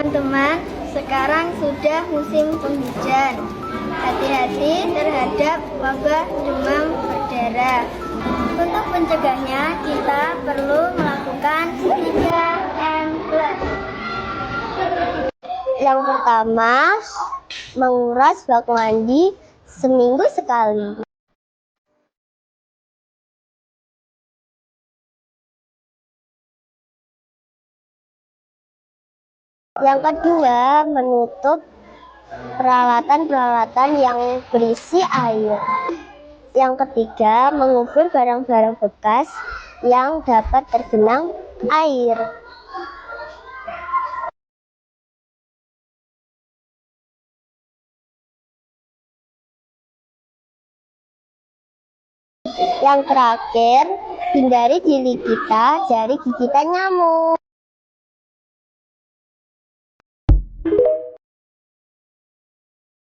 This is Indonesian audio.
teman-teman, sekarang sudah musim penghujan. Hati-hati terhadap wabah demam berdarah. Untuk mencegahnya, kita perlu melakukan 3M+. Yang pertama, menguras bak mandi seminggu sekali. Yang kedua, menutup peralatan-peralatan yang berisi air. Yang ketiga, mengubur barang-barang bekas yang dapat tergenang air. Yang terakhir, hindari diri kita dari gigitan nyamuk.